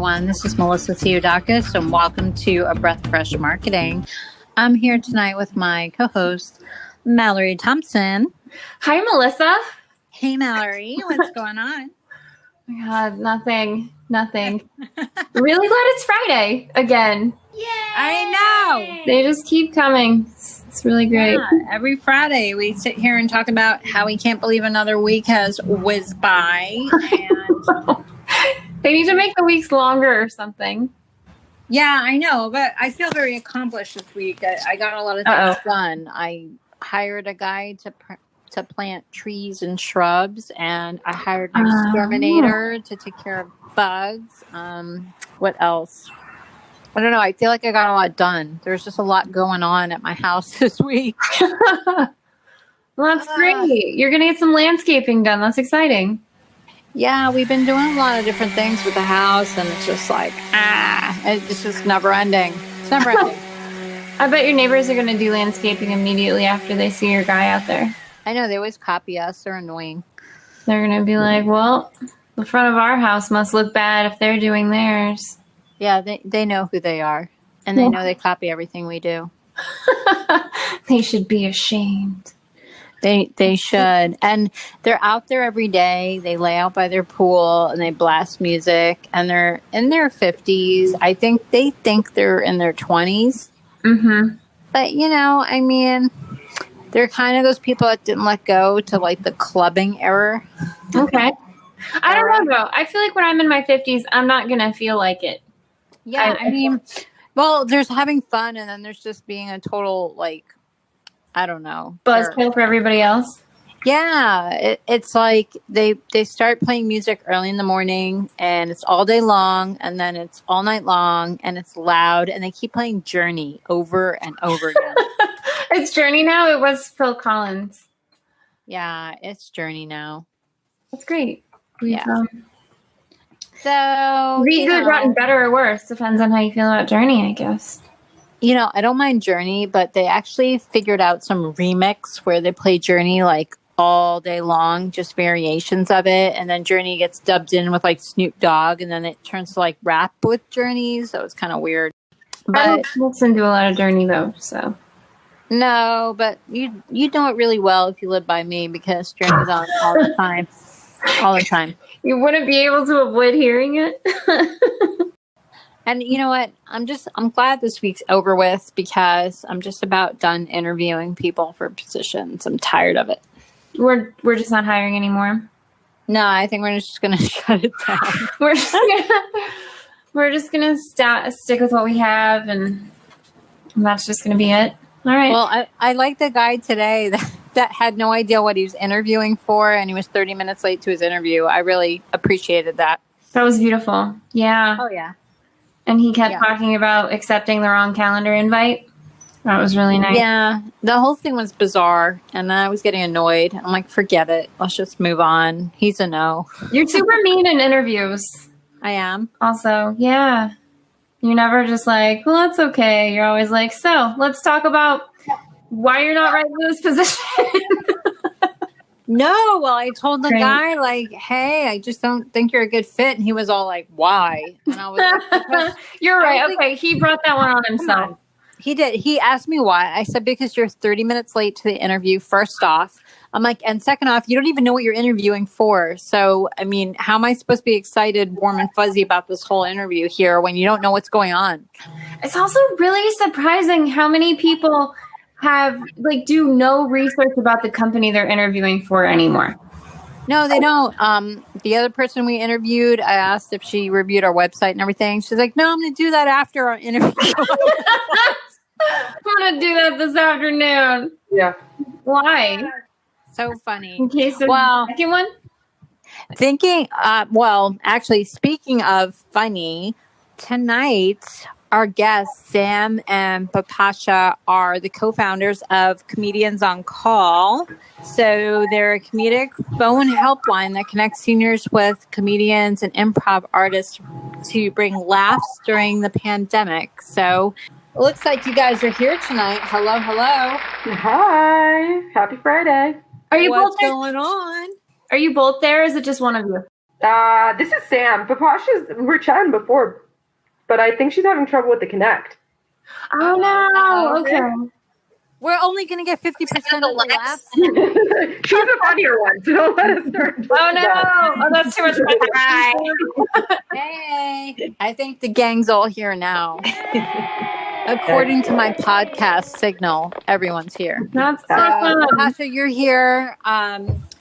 everyone. This is Melissa Psihudakis, and welcome to A Breath Fresh Marketing. I'm here tonight with my co-host, Mallary Thompson. Hi, Melissa. Hey, Mallary. What's going on? Oh my God, nothing. Really glad it's Friday again. Yay! I know. They just keep coming. It's really great. Yeah, every Friday we sit here and talk about how we can't believe another week has whizzed by. And they need to make the weeks longer or something. Yeah, I know, but I feel very accomplished this week. I got a lot of things done. I hired a guy to plant trees and shrubs, and I hired an exterminator to take care of bugs. What else? I don't know. I feel like I got a lot done. There's just a lot going on at my house this week. Well, that's great. You're going to get some landscaping done. That's exciting. Yeah, we've been doing a lot of different things with the house, and it's just like, it's just never ending. It's never ending. I bet your neighbors are going to do landscaping immediately after they see your guy out there. I know. They always copy us. They're annoying. They're going to be like, well, the front of our house must look bad if they're doing theirs. Yeah, they know who they are, and they know they copy everything we do. They should be ashamed. They should. And they're out there every day. They lay out by their pool, and they blast music, and they're in their 50s. I think they think they're in their 20s. Mm-hmm. But, I mean, they're kind of those people that didn't let go to, like, the clubbing era. Okay. I don't know, though. I feel like when I'm in my 50s, I'm not going to feel like it. Yeah, I mean, well, there's having fun, and then there's just being a total, like, I don't know. Buzzkill for everybody else? Yeah, it's like they start playing music early in the morning, and it's all day long, and then it's all night long, and it's loud, and they keep playing Journey over and over again. It's Journey now? It was Phil Collins. Yeah, it's Journey now. That's great. Yeah. So, be good, rotten, better, or worse. Depends on how you feel about Journey, I guess. I don't mind Journey, but they actually figured out some remix where they play Journey like all day long, just variations of it. And then Journey gets dubbed in with like Snoop Dogg, and then it turns to like rap with Journey. So it's kind of weird. But I don't listen to a lot of Journey though, so. No, but you know it really well if you live by me, because Journey's on all the time. All the time. You wouldn't be able to avoid hearing it. And you know what? I'm glad this week's over with, because I'm just about done interviewing people for positions. I'm tired of it. We're just not hiring anymore. No, I think we're just going to shut it down. we're just gonna stick with what we have, and that's just gonna be it. All right. Well, I like the guy today that had no idea what he was interviewing for, and he was 30 minutes late to his interview. I really appreciated that. That was beautiful. Yeah. Oh, yeah. And he kept talking about accepting the wrong calendar invite. That was really nice. Yeah. The whole thing was bizarre, and I was getting annoyed. I'm like, forget it. Let's just move on. He's a no. You're super mean in interviews. I am. Also, yeah. You're never just like, well, that's okay. You're always like, so let's talk about why you're not right for this position. No, well, I told the guy, like, hey, I just don't think you're a good fit. And he was all like, why? And I was like, you're right. Okay, he brought that one on himself. He did. He asked me why. I said, because you're 30 minutes late to the interview, first off. I'm like, and second off, you don't even know what you're interviewing for. So, I mean, how am I supposed to be excited, warm and fuzzy about this whole interview here when you don't know what's going on? It's also really surprising how many people do no research about the company they're interviewing for anymore. No, they don't. The other person we interviewed, I asked if she reviewed our website and everything. She's like, no, I'm going to do that after our interview. I'm going to do that this afternoon. Yeah. Why? So funny. In case there's a second one? Actually, speaking of funny, tonight, our guests, Sam and Bipasha, are the co-founders of Comedians on Call. So they're a comedic phone helpline that connects seniors with comedians and improv artists to bring laughs during the pandemic. So it looks like you guys are here tonight. Hello, hello. Hi. Happy Friday. Are you What's both there? going on? Are you both there, or is it just one of you? This is Sam. We were chatting before, but I think she's having trouble with the connect. Oh no! Okay. We're only going to get 50% of the laughs. She's the funnier one, so don't let us start. Oh no! Oh, that's too much fun. Hey, I think the gang's all here now. According to my podcast signal, everyone's here. That's awesome. Natasha, you're here.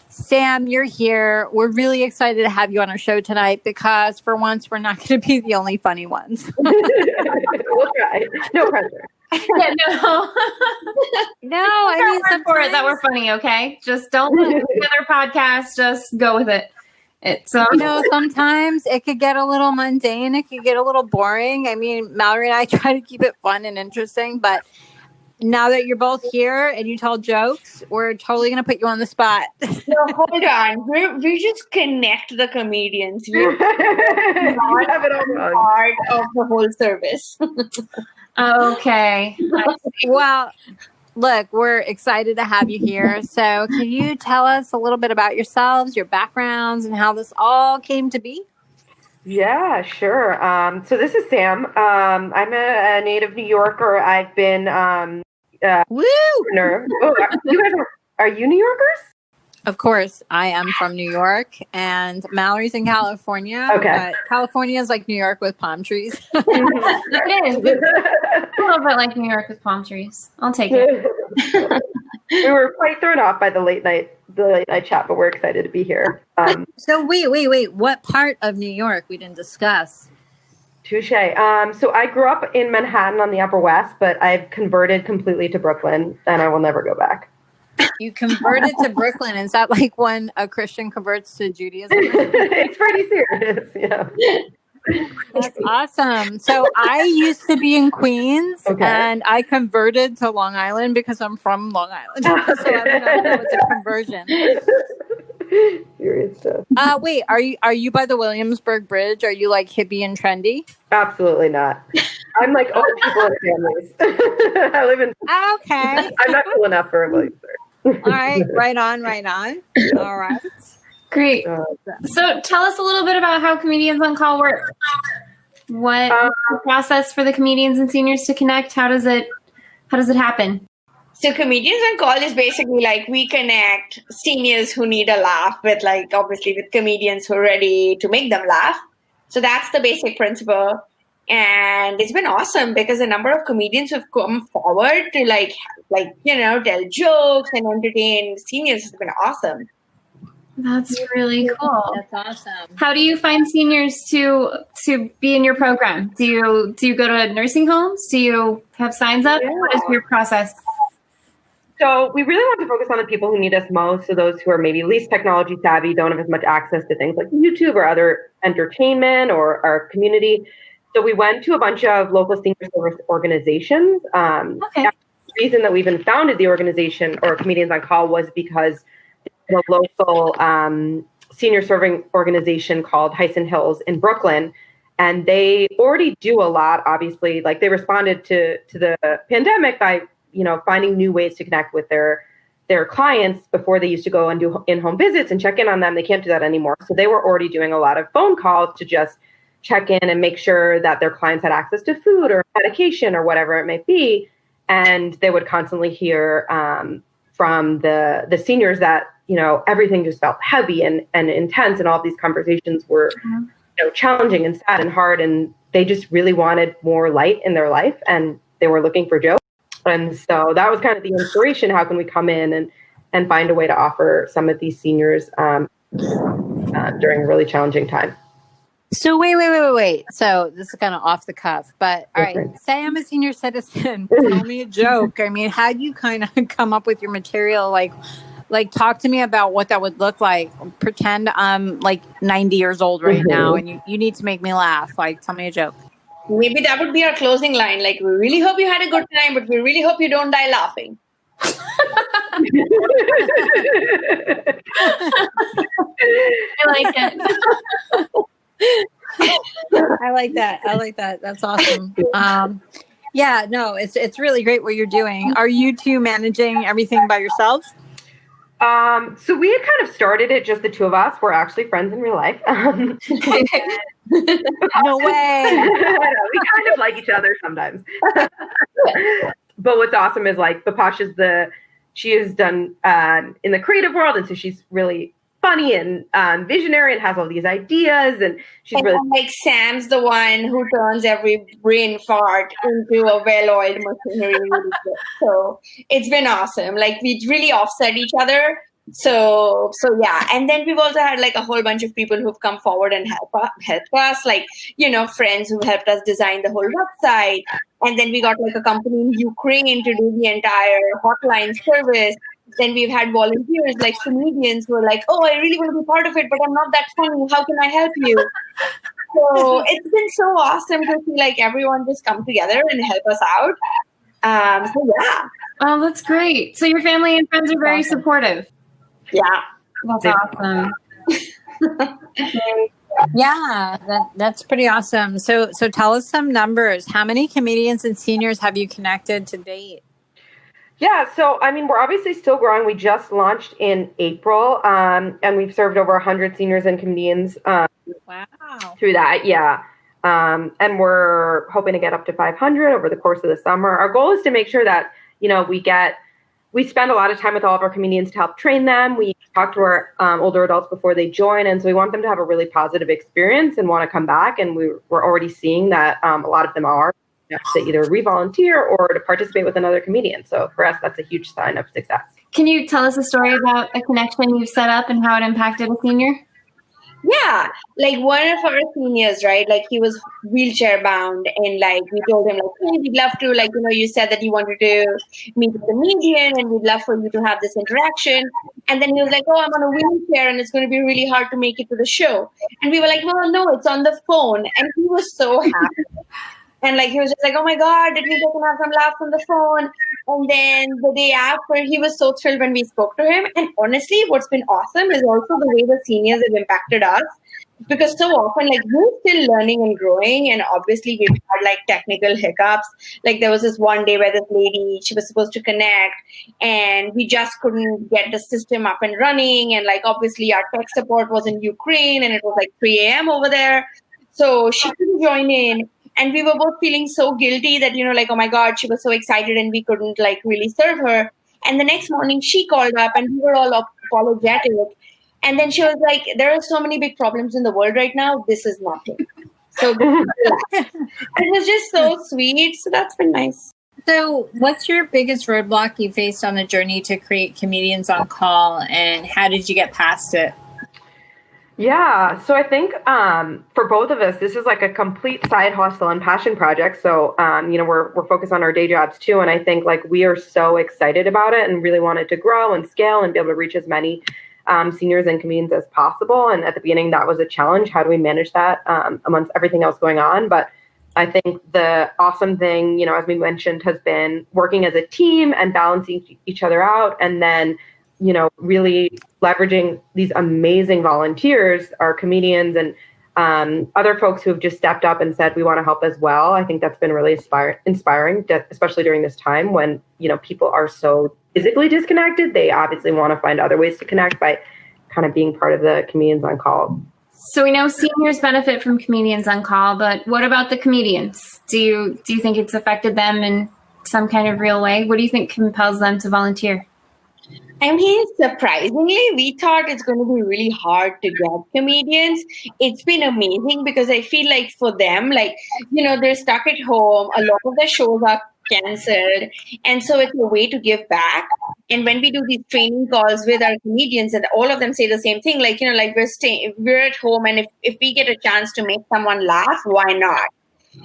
Sam, you're here. We're really excited to have you on our show tonight because for once we're not going to be the only funny ones. We'll try. No pressure. Yeah, no. I mean, for it that we're funny. Okay, just don't let the other podcast. Just go with it. It's sometimes it could get a little mundane. It could get a little boring. I mean, Mallary and I try to keep it fun and interesting, but now that you're both here and you tell jokes, we're totally going to put you on the spot. No, hold on. We just connect the comedians. We're not have it all part of the whole service. Okay. Well, look, we're excited to have you here. So can you tell us a little bit about yourselves, your backgrounds, and how this all came to be? Yeah, sure. So this is Sam. I'm a native New Yorker. I've been Woo! Are you New Yorkers? Of course, I am from New York, and Mallory's in California. Okay. But California is like New York with palm trees. It is. A little bit like New York with palm trees. I'll take it. We were quite thrown off by the late night chat, but we're excited to be here. So wait. What part of New York we didn't discuss? Touche. So I grew up in Manhattan on the Upper West, but I've converted completely to Brooklyn, and I will never go back. You converted to Brooklyn. Is that like when a Christian converts to Judaism? It's pretty serious. Yeah. That's awesome. So I used to be in Queens, and I converted to Long Island because I'm from Long Island. So I don't know if that was a conversion. Serious stuff. Wait, are you by the Williamsburg Bridge? Are you like hippie and trendy? Absolutely not. I'm like old people and families. I live in. Okay. I'm not cool enough for Williamsburg. All right, right on. All right. Great. So tell us a little bit about how Comedians on Call works. What's the process for the comedians and seniors to connect? How does it happen? So Comedians on Call is basically like we connect seniors who need a laugh with obviously with comedians who are ready to make them laugh. So that's the basic principle. And it's been awesome because a number of comedians have come forward to tell jokes and entertain seniors. It's been awesome. That's really cool. That's awesome. How do you find seniors to be in your program? Do you go to nursing homes? Do you have signs up? Yeah. What is your process? So we really want to focus on the people who need us most. So those who are maybe least technology savvy, don't have as much access to things like YouTube or other entertainment or our community. So we went to a bunch of local senior service organizations. The reason that we even founded the organization or Comedians on Call was because the local senior serving organization called Hyson Hills in Brooklyn. And they already do a lot, obviously. Like they responded to the pandemic by, finding new ways to connect with their clients. Before they used to go and do in-home visits and check in on them. They can't do that anymore. So they were already doing a lot of phone calls to just check in and make sure that their clients had access to food or medication or whatever it may be. And they would constantly hear from the seniors that, everything just felt heavy and intense. And all these conversations were challenging and sad and hard. And they just really wanted more light in their life. And they were looking for jokes. And so that was kind of the inspiration. How can we come in and find a way to offer some of these seniors during a really challenging time? So wait. So this is kind of off the cuff, but all right. Say I'm a senior citizen. Tell me a joke. I mean, how do you kind of come up with your material? Like talk to me about what that would look like. Pretend I'm like 90 years old right now and you need to make me laugh. Like tell me a joke. Maybe that would be our closing line. Like, we really hope you had a good time, but we really hope you don't die laughing. I like it. I like that. That's awesome. It's really great what you're doing. Are you two managing everything by yourselves? So we had kind of started it, just the two of us. We're actually friends in real life. No way. We kind of like each other sometimes. But what's awesome is like Bipasha's she is done in the creative world, and so she's really funny and visionary and has all these ideas, and she's really like Sam's the one who turns every brain fart into a well-oiled machinery. So it's been awesome. Like we really offset each other. So yeah, and then we've also had like a whole bunch of people who've come forward and helped us, like, you know, friends who helped us design the whole website, and then we got like a company in Ukraine to do the entire hotline service. Then we've had volunteers like comedians who are like, oh, I really want to be part of it, but I'm not that funny. How can I help you? So it's been so awesome to see like everyone just come together and help us out. So yeah. Oh, that's great. So your family and friends are very supportive. Yeah. That's awesome. Yeah, that's pretty awesome. So tell us some numbers. How many comedians and seniors have you connected to date? Yeah, so I mean, we're obviously still growing. We just launched in April, and we've served over 100 seniors and comedians through that. Yeah, and we're hoping to get up to 500 over the course of the summer. Our goal is to make sure that, you know, we spend a lot of time with all of our comedians to help train them. We talk to our older adults before they join, and so we want them to have a really positive experience and want to come back. And we're already seeing that a lot of them are. To either re-volunteer or to participate with another comedian. So for us, that's a huge sign of success. Can you tell us a story about a connection you've set up and how it impacted a senior? Yeah, like one of our seniors, right? Like he was wheelchair bound, and like we told him, like, hey, we'd love to, like, you know, you said that you wanted to meet with a comedian, and we'd love for you to have this interaction. And then he was like, oh, I'm on a wheelchair, and it's going to be really hard to make it to the show. And we were like, well, no, it's on the phone. And he was so happy. And like, he was just like, oh my God, did we get to have some laughs on the phone? And then the day after, he was so thrilled when we spoke to him. And honestly, what's been awesome is also the way the seniors have impacted us. Because so often, like, we're still learning and growing. And obviously, we've had like technical hiccups. Like there was this one day where this lady, she was supposed to connect, and we just couldn't get the system up and running. And like, obviously, our tech support was in Ukraine, and it was like 3 a.m. over there. So she couldn't join in. And we were both feeling so guilty that, you know, like, oh my God, she was so excited and we couldn't like really serve her. And the next morning she called up and we were all apologetic. And then she was like, there are so many big problems in the world right now. This is nothing. So it was just so sweet. So that's been nice. So what's your biggest roadblock you faced on the journey to create Comedians on Call, and how did you get past it? Yeah, so I think for both of us, this is like a complete side hustle and passion project. So, you know, we're focused on our day jobs too. And I think like we are so excited about it and really wanted to grow and scale and be able to reach as many seniors and comedians as possible. And at the beginning, that was a challenge. How do we manage that amongst everything else going on? But I think the awesome thing, you know, as we mentioned, has been working as a team and balancing each other out. And then, you know, really leveraging these amazing volunteers, our comedians and other folks who have just stepped up and said, we want to help as well. I think that's been really inspiring, especially during this time when, you know, people are so physically disconnected. They obviously want to find other ways to connect by kind of being part of the Comedians on Call. So we know seniors benefit from Comedians on Call, but what about the comedians? Do you think it's affected them in some kind of real way? What do you think compels them to volunteer? I mean, surprisingly, we thought it's going to be really hard to get comedians. It's been amazing because I feel like for them, like, you know, they're stuck at home. A lot of their shows are canceled. And so it's a way to give back. And when we do these training calls with our comedians, and all of them say the same thing, like, you know, like we're at home, and if we get a chance to make someone laugh, why not?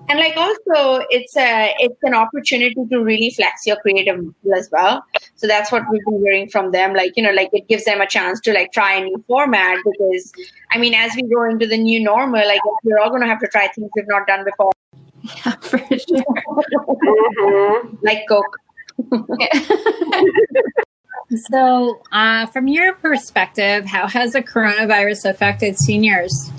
And like also it's an opportunity to really flex your creative muscle as well. So that's what we've been hearing from them. Like, you know, like it gives them a chance to like try a new format, because I mean, as we go into the new normal, like we're all going to have to try things we've not done before. Yeah, for sure. Like Coke. So from your perspective, how has the coronavirus affected seniors?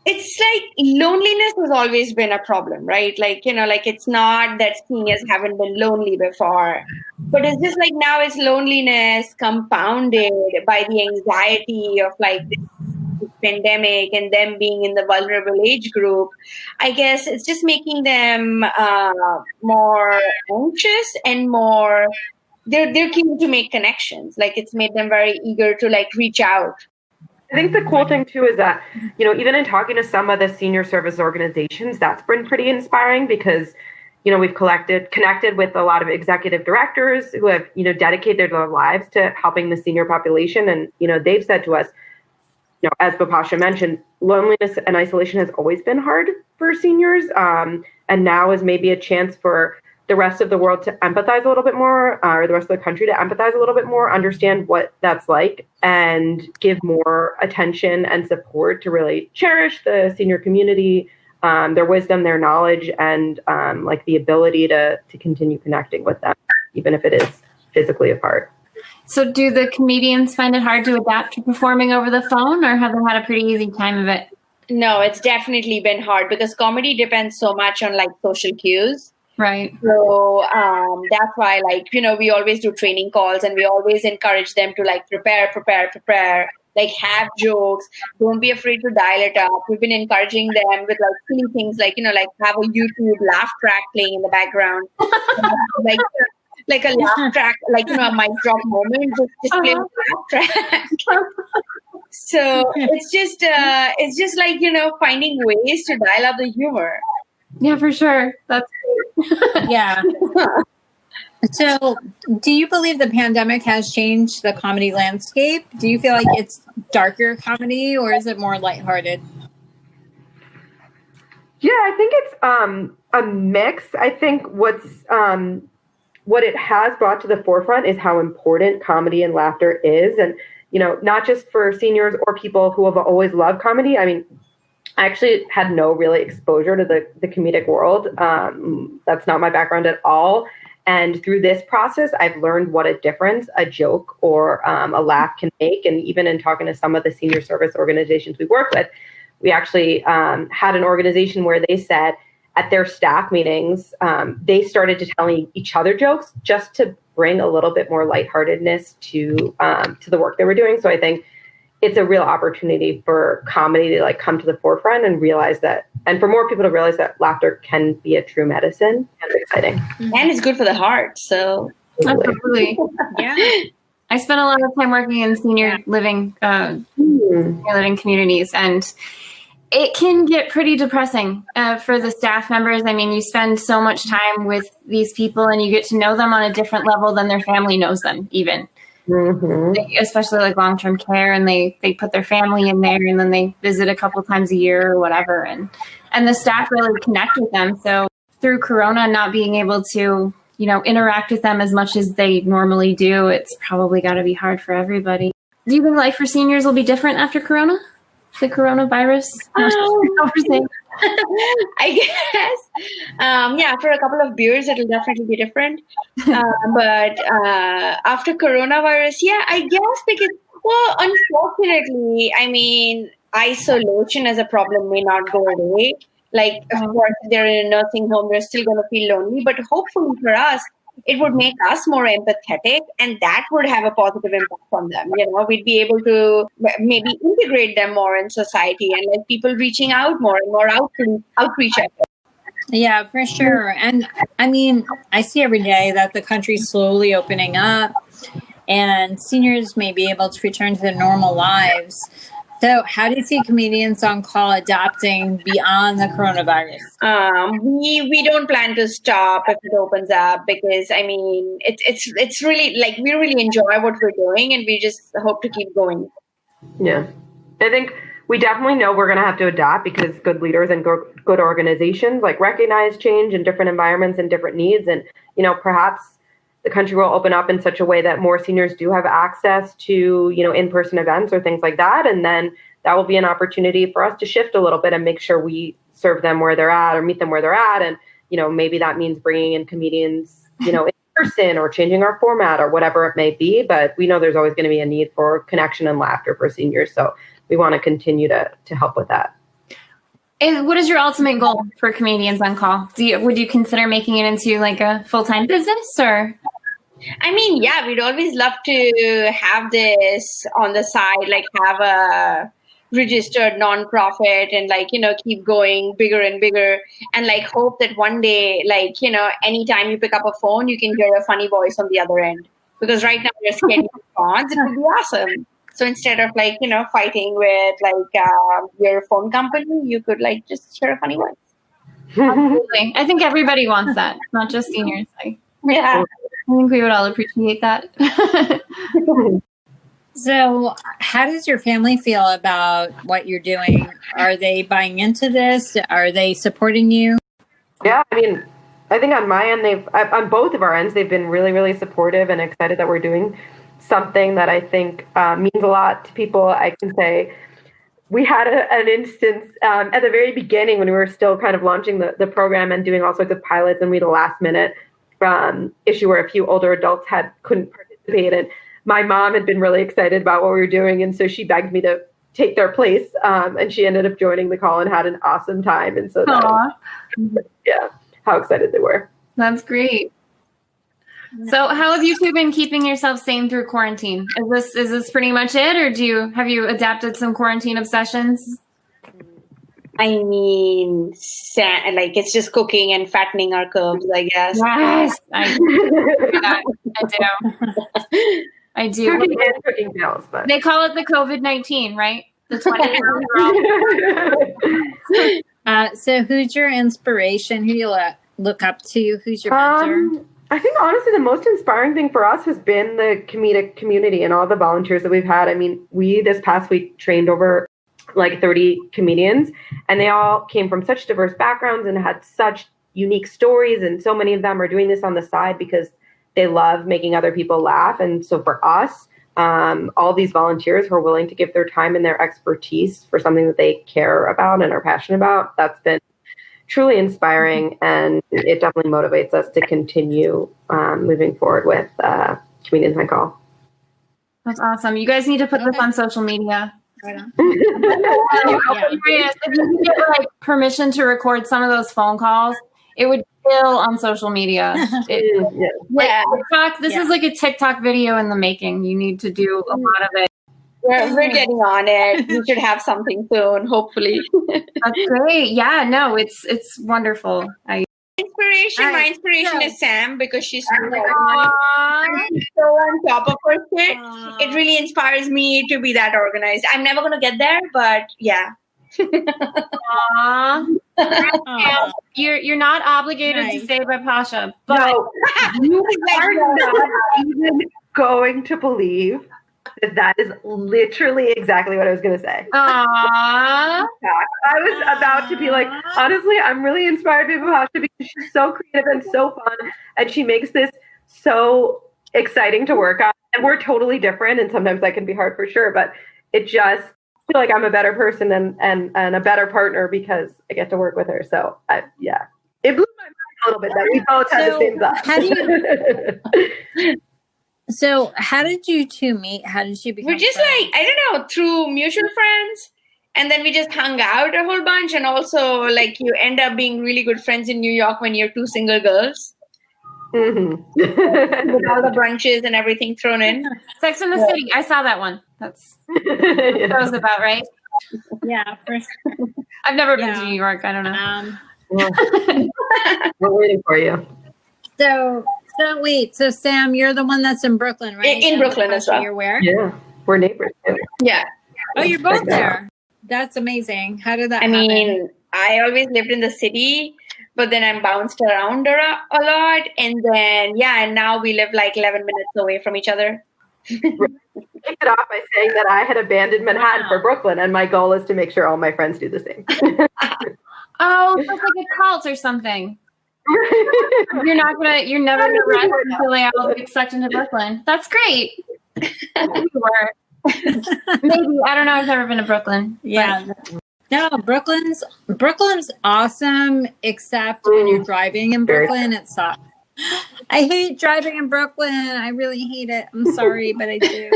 it's like loneliness has always been a problem, right? Like, like it's not that seniors haven't been lonely before, but it's just like now it's loneliness compounded by the anxiety of like this pandemic and them being in the vulnerable age group. I guess it's just making them more anxious and more, they're keen to make connections. Like it's made them very eager to like reach out. I think the cool thing too is that, even in talking to some of the senior service organizations, that's been pretty inspiring because, we've connected with a lot of executive directors who have, dedicated their lives to helping the senior population. And, they've said to us, as Bipasha mentioned, loneliness and isolation has always been hard for seniors. And now is maybe a chance for the rest of the world to empathize a little bit more, or the rest of the country to empathize a little bit more, understand what that's like, and give more attention and support to really cherish the senior community, their wisdom, their knowledge, and like the ability to continue connecting with them, even if it is physically apart. So do the comedians find it hard to adapt to performing over the phone, or have they had a pretty easy time of it? No, it's definitely been hard because comedy depends so much on like social cues. Right. So that's why, like, we always do training calls and we always encourage them to like prepare, like have jokes. Don't be afraid to dial it up. We've been encouraging them with like silly things like, like have a YouTube laugh track playing in the background. like a laugh track, like, a mic drop moment, just play a laugh track. So it's just like, finding ways to dial up the humor. Yeah, for sure. That's yeah. So, do you believe the pandemic has changed the comedy landscape? Do you feel like it's darker comedy, or is it more lighthearted? Yeah, I think it's a mix. I think what it has brought to the forefront is how important comedy and laughter is, and not just for seniors or people who have always loved comedy. I mean, I actually had no really exposure to the comedic world. That's not my background at all. And through this process, I've learned what a difference a joke or a laugh can make. And even in talking to some of the senior service organizations we work with, we actually had an organization where they said at their staff meetings, they started to telling each other jokes just to bring a little bit more lightheartedness to the work they were doing. So I think it's a real opportunity for comedy to like come to the forefront and realize that, and for more people to realize that laughter can be a true medicine. And exciting. And it's good for the heart. So absolutely. Yeah. I spent a lot of time working in senior living communities, and it can get pretty depressing for the staff members. I mean, you spend so much time with these people and you get to know them on a different level than their family knows them even. Mm-hmm. Especially like long-term care, and they put their family in there, and then they visit a couple times a year or whatever, and the staff really connect with them. So through Corona, not being able to interact with them as much as they normally do, it's probably got to be hard for everybody. Do you think life for seniors will be different after Corona? The coronavirus? I guess. For a couple of beers, it'll definitely be different. But after coronavirus, I guess because, unfortunately, I mean, isolation as a problem may not go away. Like, of course, if they're in a nursing home, they're still going to feel lonely. But hopefully for us, it would make us more empathetic, and that would have a positive impact on them. We'd be able to maybe integrate them more in society, and like people reaching out more and more outreach efforts. Yeah, for sure. And I mean, I see every day that the country's slowly opening up and seniors may be able to return to their normal lives. So how do you see comedians on call adapting beyond the coronavirus? We don't plan to stop if it opens up, because I mean it's really like we really enjoy what we're doing, and we just hope to keep going. Yeah, I think we definitely know we're going to have to adapt, because good leaders and good organizations like recognize change in different environments and different needs, and perhaps the country will open up in such a way that more seniors do have access to, in-person events or things like that. And then that will be an opportunity for us to shift a little bit and make sure we serve them where they're at or meet them where they're at. And, maybe that means bringing in comedians, in person, or changing our format or whatever it may be. But we know there's always going to be a need for connection and laughter for seniors. So we want to continue to help with that. And what is your ultimate goal for Comedians on Call? Would you consider making it into like a full-time business, or? I mean, yeah, we'd always love to have this on the side, like have a registered nonprofit and like, keep going bigger and bigger, and like hope that one day, like, anytime you pick up a phone, you can hear a funny voice on the other end. Because right now we're scared of phones. It would be awesome. So instead of like, fighting with like your phone company, you could like just hear a funny voice. Absolutely. I think everybody wants that, not just seniors. Yeah. I think we would all appreciate that. So how does your family feel about what you're doing? Are they buying into this? Are they supporting you? Yeah, I mean, I think on my end, on both of our ends, they've been really, really supportive and excited that we're doing something that I think means a lot to people. I can say we had an instance at the very beginning when we were still kind of launching the program and doing all sorts of pilots, and we had a last minute issue where a few older adults couldn't participate, and my mom had been really excited about what we were doing, and so she begged me to take their place, and she ended up joining the call and had an awesome time. And so yeah, how excited they were. That's great. So how have you two been keeping yourself sane through quarantine? Is this pretty much it, or have you adapted some quarantine obsessions? I mean, like it's just cooking and fattening our curves, I guess. Yes, I do. I do. Cooking pills, but they call it the COVID-19, right? The 20. So who's your inspiration? Who do you look up to? Who's your mentor? I think honestly the most inspiring thing for us has been the comedic community and all the volunteers that we've had. I mean, we this past week trained over like 30 comedians, and they all came from such diverse backgrounds and had such unique stories, and so many of them are doing this on the side because they love making other people laugh. And so for us, all these volunteers who are willing to give their time and their expertise for something that they care about and are passionate about, that's been truly inspiring, and it definitely motivates us to continue moving forward with Comedians on Call. That's awesome. You guys need to put this on social media. Right on. If you get like permission to record some of those phone calls, it would kill on social media. TikTok, this is like a TikTok video in the making. You need to do a lot of it. We're getting on it. We should have something soon, hopefully. That's great. Yeah, no, it's wonderful. My inspiration is Sam, because she's so on top of her shit. It really inspires me to be that organized. I'm never going to get there, but yeah. You're not obligated to say Bipasha, but no, you are not even going to believe that is literally exactly what I was going to say. I was about to be like, honestly, I'm really inspired by Bipasha because she's so creative and so fun, and she makes this so exciting to work on. And we're totally different, and sometimes that can be hard for sure, but it just feel like I'm a better person and a better partner because I get to work with her. So it blew my mind a little bit that we both had the same thought. So how did you two meet? How did you become We're just friends? like, I don't know, through mutual friends. And then we just hung out a whole bunch. And also like you end up being really good friends in New York when you're two single girls. Mm-hmm. With all the brunches and everything thrown in. Sex in the City. I saw that one. That's what that was about, right? Yeah. I've never been to New York. I don't know. We're waiting for you. So wait. So Sam, you're the one that's in Brooklyn, right? In Brooklyn as well. You're where? Yeah, we're neighbors too. Yeah. Oh, you're both there. That's amazing. How did that happen? I mean, I always lived in the city, but then I bounced around a lot. And then, and now we live like 11 minutes away from each other. Kicked it off by saying that I had abandoned Manhattan for Brooklyn, and my goal is to make sure all my friends do the same. Oh, it's like a cult or something. You're never gonna rest until they all get sucked into Brooklyn. That's great. Maybe I don't know. I've never been to Brooklyn. Yeah. No, Brooklyn's awesome, except when you're driving in Brooklyn, it sucks. I hate driving in Brooklyn. I really hate it. I'm sorry, but I do.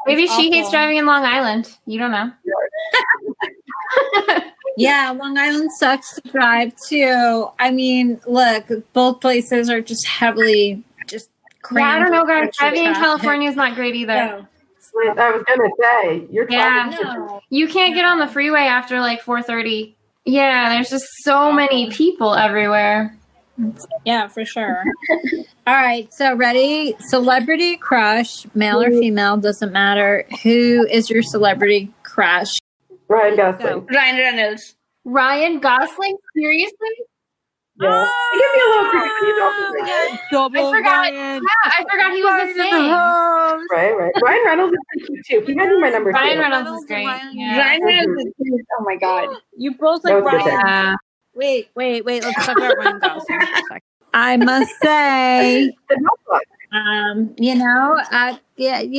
Maybe she hates driving in Long Island. You don't know. Yeah, Long Island sucks to drive too. I mean, look, both places are just heavily just crammed. Yeah, I don't know, guys. with Driving in traffic. California is not great either. No. I was gonna say you're Yeah. No. You can't get on the freeway after like 4:30. Yeah, there's just so many people everywhere. Yeah, for sure. All right, so ready? Celebrity crush, male or female, doesn't matter. Who is your celebrity crush? Ryan Gosling. Ryan Reynolds. Ryan Gosling? Seriously? Yeah. He can be a little creepy. He's also pretty good. Double I forgot. Ryan. Yeah, I forgot he was a thing. Right. Ryan Reynolds is pretty cute too. He might be my number Ryan two. Reynolds is great. Yeah. Ryan Reynolds is cute. Oh my god. You both That like was good Ryan. pick. Wait. Let's talk about Ryan Gosling for a second. I must say, The Notebook. you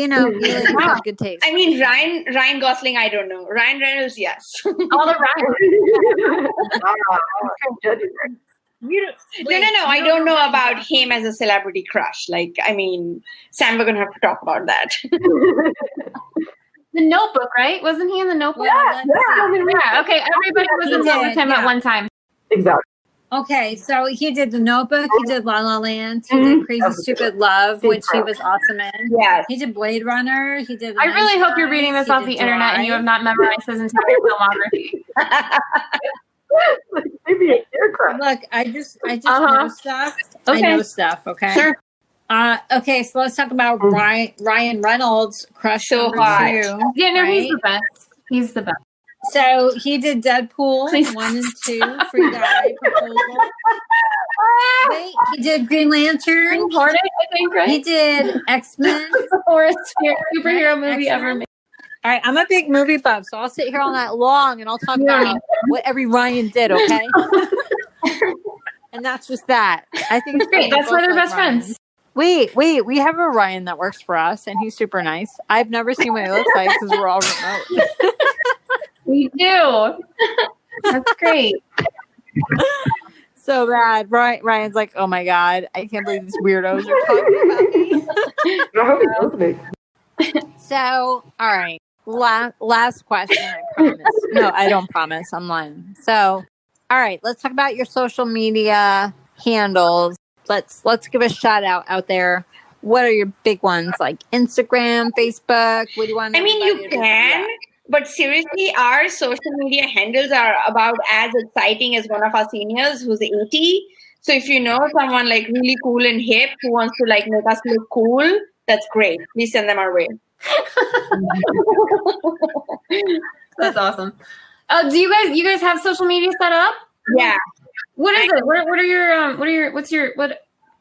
ladies have good taste. I mean, Ryan Gosling, I don't know. Ryan Reynolds, yes. All the Ryan. Judging her. No. I don't know about him as a celebrity crush. Like, I mean, Sam, we're gonna have to talk about that. The Notebook, right? Wasn't he in The Notebook? Yeah. Yeah, okay. Everybody was in love with him at one time. Exactly. Okay, so he did The Notebook, he did La La Land, he did Crazy Stupid Love, which he was awesome in. Yes. He did Blade Runner, he did I really hope you're reading this off the internet and you have not memorized his entire filmography. Maybe a hair crush. Look, I just know stuff. I know stuff, okay? Sure. Okay, so let's talk about Ryan Reynolds, crush So number hot. 2. Yeah, no, he's right? the best. He's the best. So he did Deadpool Please. 1 and 2, Free Guy, Proposal. Wait, he did Green Lantern. Green Hornet, I think, right? He did X-Men. the worst superhero movie ever made. All right, I'm a big movie buff, so I'll sit here all night long and I'll talk about what every Ryan did, okay? And that's just that. I think it's Great. That's why they're best friends. Wait, we have a Ryan that works for us, and he's super nice. I've never seen what he looks like because we're all remote. We do. That's great. So bad. Ryan's like, oh my God, I can't believe these weirdos are talking about me. I hope he's listening. So, all right. Last question, I promise. No, I don't promise. I'm lying. So, all right, let's talk about your social media handles. Let's give a shout out there. What are your big ones, like Instagram, Facebook? What do you want? I mean, you can, but seriously, our social media handles are about as exciting as one of our seniors who's 80. So if you know someone like really cool and hip who wants to like make us look cool, that's great. Please send them our way. That's awesome. Do you guys have social media set up? Yeah. What is it? What's your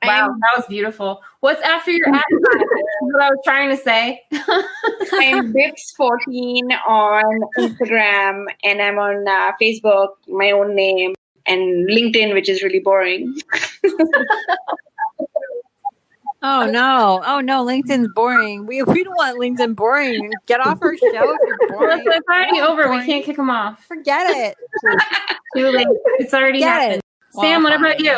Wow, that was beautiful. What's after your ad sign? What I was trying to say. I'm Bips14 on Instagram, and I'm on Facebook, my own name, and LinkedIn, which is really boring. Oh no, LinkedIn's boring. We don't want LinkedIn boring. Get off our show if you're boring. It's already over. We can't kick them off. Forget it. Too late. It's already happened. Sam, what about you?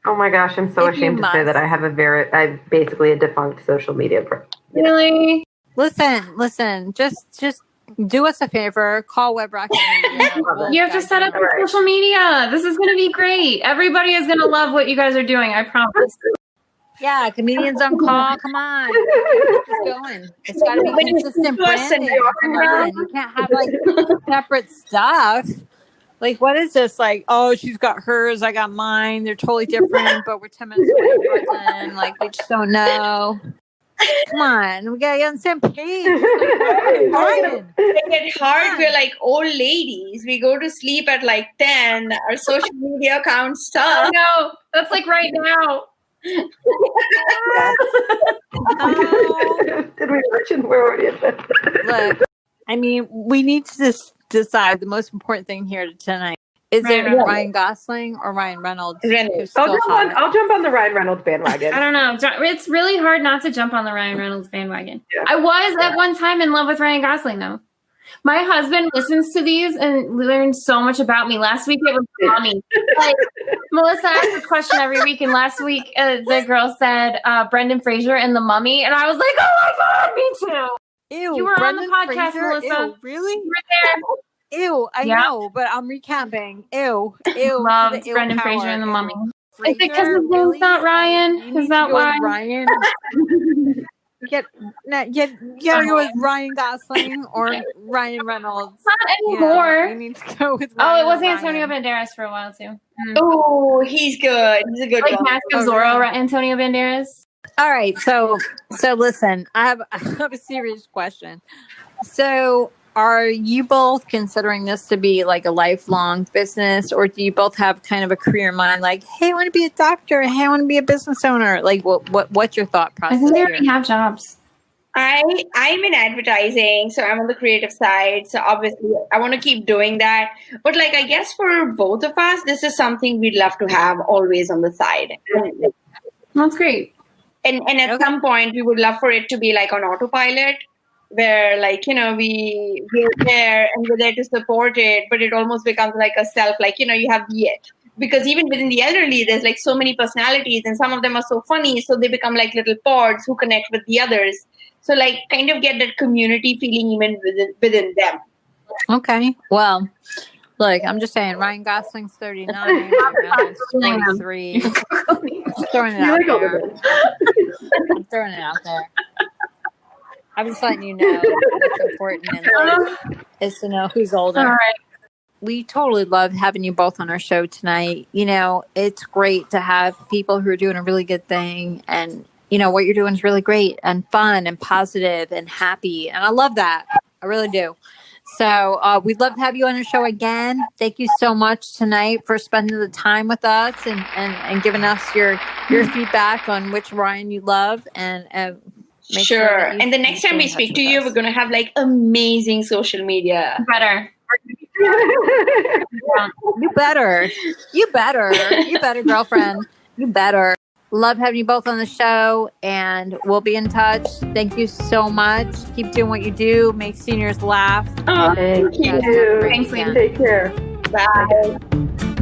Oh my gosh, I'm so ashamed to say that I have I'm basically a defunct social media person. Really? Listen. Just do us a favor. Call Web Rocket Media. You have to set up your social media. This is going to be great. Everybody is going to love what you guys are doing. I promise. Yeah, comedians on call. Come on, it's going. It's got to be consistent branding. Come on, you can't have like separate stuff. Like, what is this? Like, oh, she's got hers, I got mine. They're totally different, but we're 10 minutes away from Brooklyn. Like, we just don't know. Come on, we gotta get on the same page. It's hard. We're like old ladies. We go to sleep at like 10. Our social media accounts I suck. know. That's like right now. Did we mention where we're at? Look, I mean, we need to just decide the most important thing here tonight. Is it Ryan Gosling or Ryan Reynolds? I'll jump on the Ryan Reynolds bandwagon. I don't know. It's really hard not to jump on the Ryan Reynolds bandwagon. Yeah. I was at one time in love with Ryan Gosling, though. My husband listens to these and learns so much about me. Last week it was mommy. Like, Melissa asks a question every week, and last week the girl said Brendan Fraser and The Mummy, and I was like, oh my God, me too. Ew, you were Brendan on the podcast, Fraser? Melissa. Ew, really? You were there. Ew, I know, but I'm recapping. Ew. Loved Brendan Fraser and the Mummy. Is it because his name's not Ryan? Is that why? Ryan. Get go with Ryan Gosling or Ryan Reynolds. Not anymore. You need to go with Ryan. It wasn't Antonio Banderas for a while too. Oh, he's good. He's a good like one. Mask of Zorro, Antonio Banderas. All right, so listen, I have a serious question. So, are you both considering this to be like a lifelong business, or do you both have kind of a career in mind? Like, hey, I want to be a doctor. Hey, I want to be a business owner. Like, what's your thought process? I think they already have jobs. I'm in advertising, so I'm on the creative side. So obviously, I want to keep doing that. But like, I guess for both of us, this is something we'd love to have always on the side. That's great. And at some point, we would love for it to be like on autopilot, where like, we're there and we're there to support it, but it almost becomes like a self, like, you have the it. Because even within the elderly, there's like so many personalities and some of them are so funny. So they become like little pods who connect with the others. So like kind of get that community feeling even within them. Okay. Well, look, I'm just saying Ryan Gosling's 39, Ryan's 23. Just throwing it out there. I'm throwing it out there. I'm just letting you know what's important in life is to know who's older. All right. We totally loved having you both on our show tonight. It's great to have people who are doing a really good thing, and what you're doing is really great and fun and positive and happy. And I love that. I really do. So we'd love to have you on our show again. Thank you so much tonight for spending the time with us and giving us your feedback on which Ryan you love and sure. And the next time we speak to you, we're going to have like amazing social media. Better. You better, girlfriend. You better. Love having you both on the show, and we'll be in touch. Thank you so much. Keep doing what you do. Make seniors laugh. Thank you. Thanks, Liam. Take care. Bye.